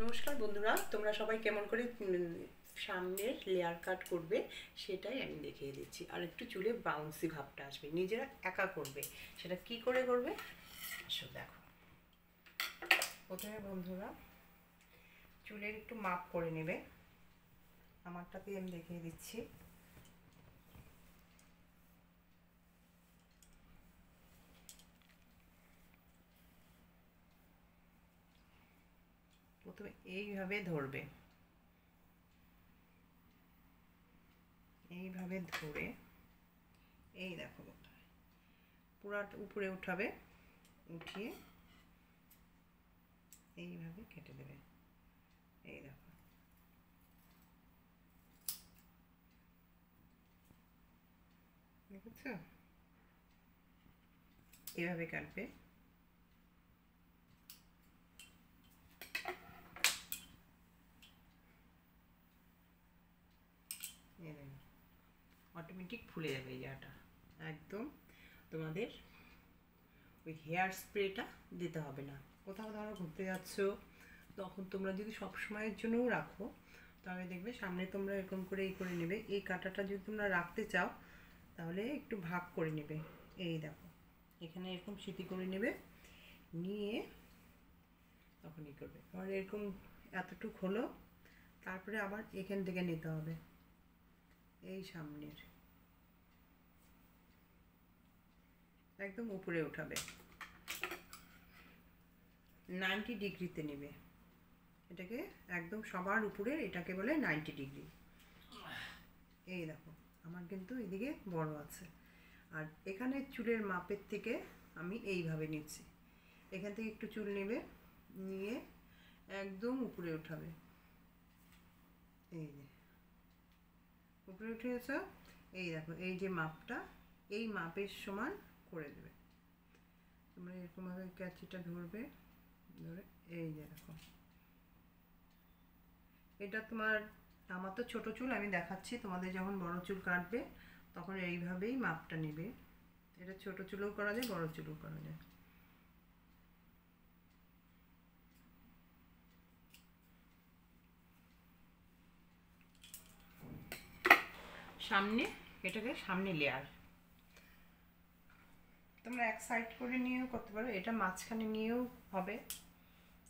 নমস্কার বন্ধুরা, তোমরা সবাই কেমন করে সামনের লেয়ার কাট করবে সেটাই আমি দেখিয়ে দিচ্ছি। আর একটু চুলে বাউন্সি ভাবটা আসবে, নিজেরা একা করবে। সেটা কি করে করবে আসো দেখো। প্রথমে বন্ধুরা চুলের একটু মাপ করে নেবে। আমারটাকে আমি দেখিয়ে দিচ্ছি। প্রথমে এইভাবে ধরবে, এইভাবে ধরে এই দেখো পুরা উপরে উঠাবে, উঠিয়ে এইভাবে কেটে দেবে। এই দেখো, দেখেছো? এভাবে কাটবে। অটোমেটিক ফুলে যাবে এই জায়গাটা। একদম তোমাদের ওই হেয়ার স্প্রেটা দিতে হবে না। কোথাও ধরো ঘুরতে যাচ্ছ, তখন তোমরা যদি সব সময়ের জন্যও রাখো, তাহলে দেখবে সামনে তোমরা এরকম করে এই করে নেবে। এই কাঁটাটা যদি তোমরা রাখতে চাও তাহলে একটু ভাগ করে নেবে। এই দেখো, এখানে এরকম সিটি করে নেবে, নিয়ে তখন ই করবে। আবার এরকম এতটুক হলো, তারপরে আবার এখান থেকে নিতে হবে, এই সামনের একদম উপরে উঠাবে, 90 ডিগ্রিতে নেবে এটাকে, একদম সবার উপরে। এটাকে বলে 90 ডিগ্রি। এই দেখো, আমার কিন্তু এদিকে বড় আছে। আর এখানে চুলের মাপের থেকে আমি এইভাবে নিচ্ছি। এখান থেকে একটু চুল নেবে, নিয়ে একদম উপরে উঠাবে। এই যে উপরে উঠে গেছে। এই দেখো, এই যে মাপটা, এই মাপের সমান করে দেবে। তোমরা এরকমভাবে ক্যাচিটা ধরবে, ধরে এই যে দেখো, এটা তোমার, আমার তো ছোটো চুল, আমি দেখাচ্ছি। তোমাদের যখন বড় চুল কাটবে তখন এইভাবেই মাপটা নেবে। এটা ছোটো চুলও করা যায়, বড় চুলও করা যায়। সামনে, এটাকে সামনে লেয়ার তোমরা এক সাইড করে নিয়েও করতে পারো, এটা মাঝখানে নিয়েও হবে।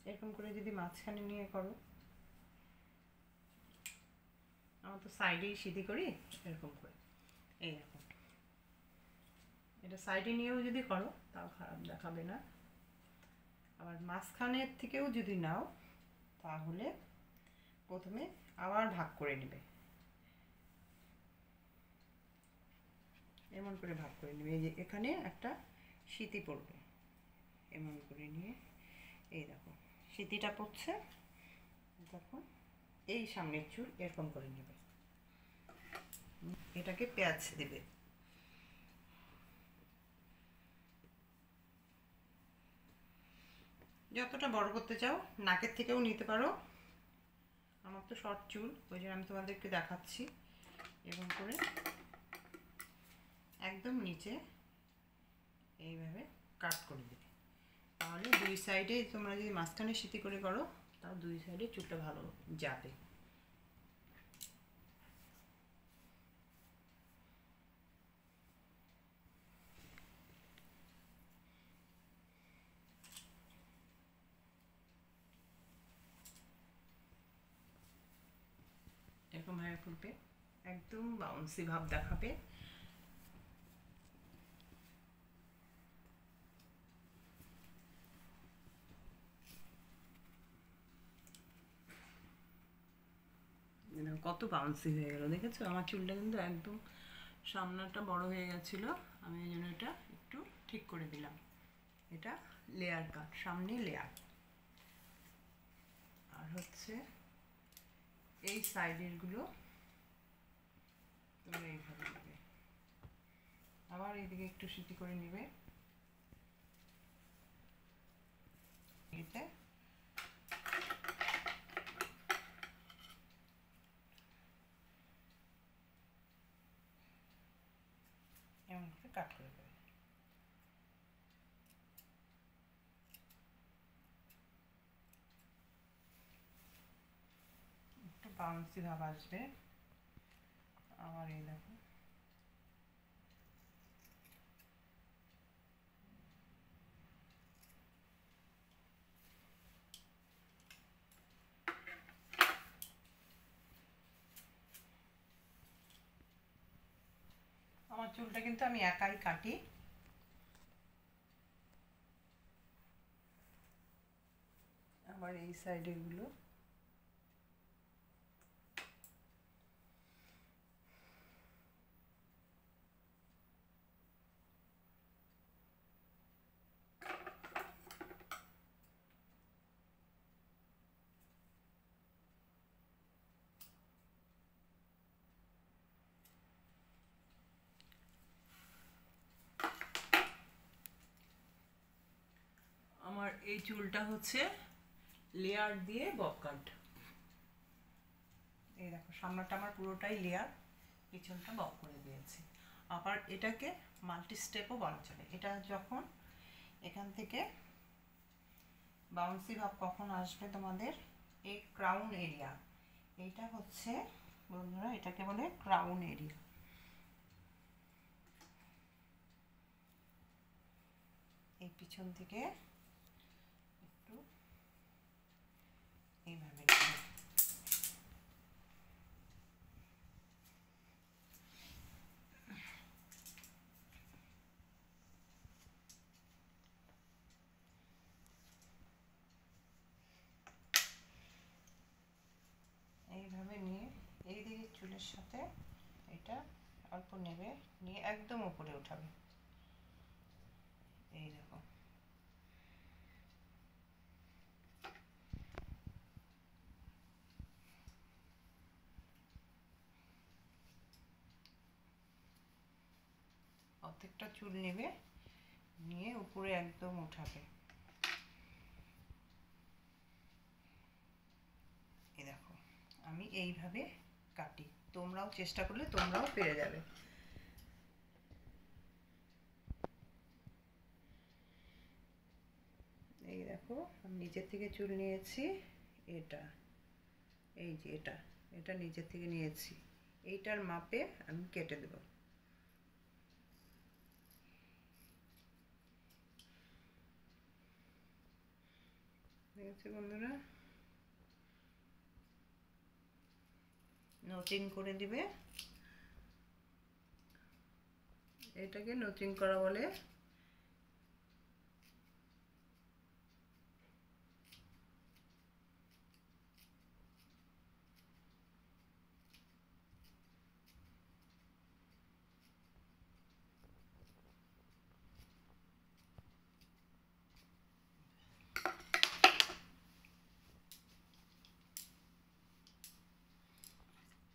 এরকম করে যদি মাঝখানে নিয়ে করো, আমার তো সাইডেই সিধি করি এরকম করে। এই দেখো, এটা সাইডে নিয়েও যদি করো তাও খারাপ দেখাবে না। আবার মাঝখানের থেকেও যদি নাও, তাহলে প্রথমে আবার ভাগ করে নেবে, এমন করে ভাগ করে নেবে। এই যে এখানে একটা সিতি পড়বে, এমন করে নিয়ে এই দেখো সিতিটা পড়ছে। তখন এই সামনের চুল এরকম করে নেবে, এটাকে পেঁয়াজ দেবে। যতটা বড় করতে চাও নাকের থেকেও নিতে পারো। আমার তো শর্ট চুল, ওই জন্য আমি তোমাদেরকে দেখাচ্ছি। এরকম করে একদম নিচে এইভাবে কাট করে দেবে। তাহলে দুই সাইডে, তোমরা যদি মাঝখানে সিটি করে করো তাও দুই সাইডে চুলটা ভালো যাবে। এরকম ভাবে করবে, একদম বাউন্সি ভাব দেখাবে। কত বাউন্সি হয়ে গেল, দেখেছো? আমার চুলটা কিন্তু একদম সামনাটা বড় হয়ে গেছিল, আমি এই জন্য এটা একটু ঠিক করে দিলাম। এটা লেয়ার কাট, সামনে লেয়ার। আর হচ্ছে এই সাইডের গুলো তোমরা এইভাবে নেবে, আবার এইদিকে একটু সিটি করে নেবে। এতে এমন করে কাট করে দেবে। বাউন্সি ভাব আসবে। আবার এই দেখো আমার চুলটা কিন্তু আমি একাই কাটি। আবার এই সাইডের গুলো আমার এই চুলটা হচ্ছে লেয়ার দিয়ে বব কাট। এই দেখো সামনাটা আমার পুরোটাই লেয়ার, পিছনটা বব করে দিয়েছি। আবার এটাকে মাল্টি স্টেপও বলা চলে। এটা যখন এখান থেকে বাউন্সি ভাব কখন আসবে তোমাদের, এই ক্রাউন এরিয়া, এইটা হচ্ছে বন্ধুরা এটাকে বলে ক্রাউন এরিয়া। এই পিছন থেকে একটু এইভাবে এইভাবে নিয়ে এই দিকে চুলের সাথে এটা অল্প নেবে, নিয়ে একদম উপরে উঠাবে। এই দেখো অর্ধেকটা চুল নেবে, নিয়ে উপরে একদম উঠাবে। এই দেখো আমি এইভাবে কাটি, তোমরাও চেষ্টা করলে তোমরাও পেরে যাবে। এই দেখো আমি নিচের থেকে চুল নিয়েছি, এটা এই যে এটা এটা নিচের থেকে নিয়েছি, এইটার মাপে আমি কেটে দেব। ঠিক আছে বন্ধুরা, নচিং করে দিবে, এটাকে নচিং করা বলে।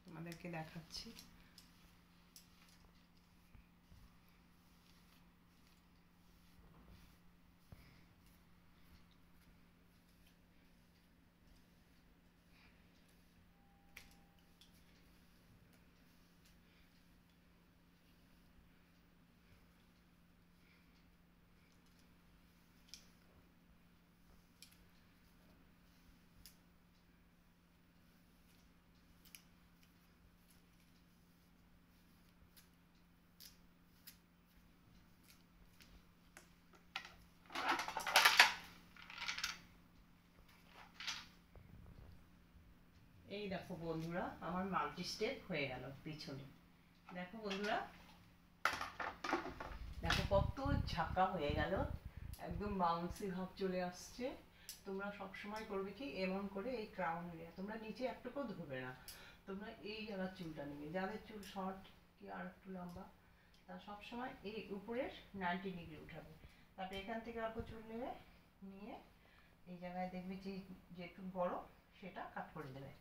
তোমাদেরকে দেখাচ্ছি। এই দেখো বন্ধুরা আমার মাল্টি স্টেপ হয়ে গেল পিছনে। দেখো বন্ধুরা, দেখো কত ঝাঁকা হয়ে গেল, একদম বাউন্সি ভাব চলে আসছে। তোমরা সবসময় করবে কি এমন করে এই ক্রাউন এরিয়া, তোমরা নিচে একটুকুও ধরবে না, তোমরা এই জায়গার চুলটা নেবে, যাদের চুল শর্ট কি আর একটু লম্বা, তা সবসময় এই উপরের 90 ডিগ্রি উঠাবে। তারপরে এখান থেকে অল্প চুল নেবে, নিয়ে এই জায়গায় দেখবে যে যেটু বড় সেটা কাট করে দেবে।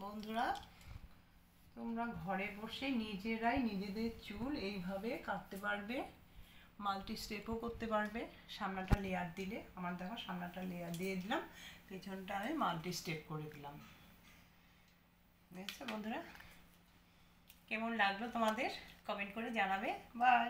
বন্ধুরা তোমরা ঘরে বসে নিজেরাই নিজেদের চুল এইভাবে কাটতে পারবে, মাল্টি স্টেপও করতে পারবে। সামনাটা লেয়ার দিলে, আমার দেখো সামনাটা লেয়ার দিয়ে দিলাম, পেছনটা আমি মাল্টি স্টেপ করে দিলাম। বুঝেছো বন্ধুরা, কেমন লাগলো তোমাদের কমেন্ট করে জানাবে। বাই।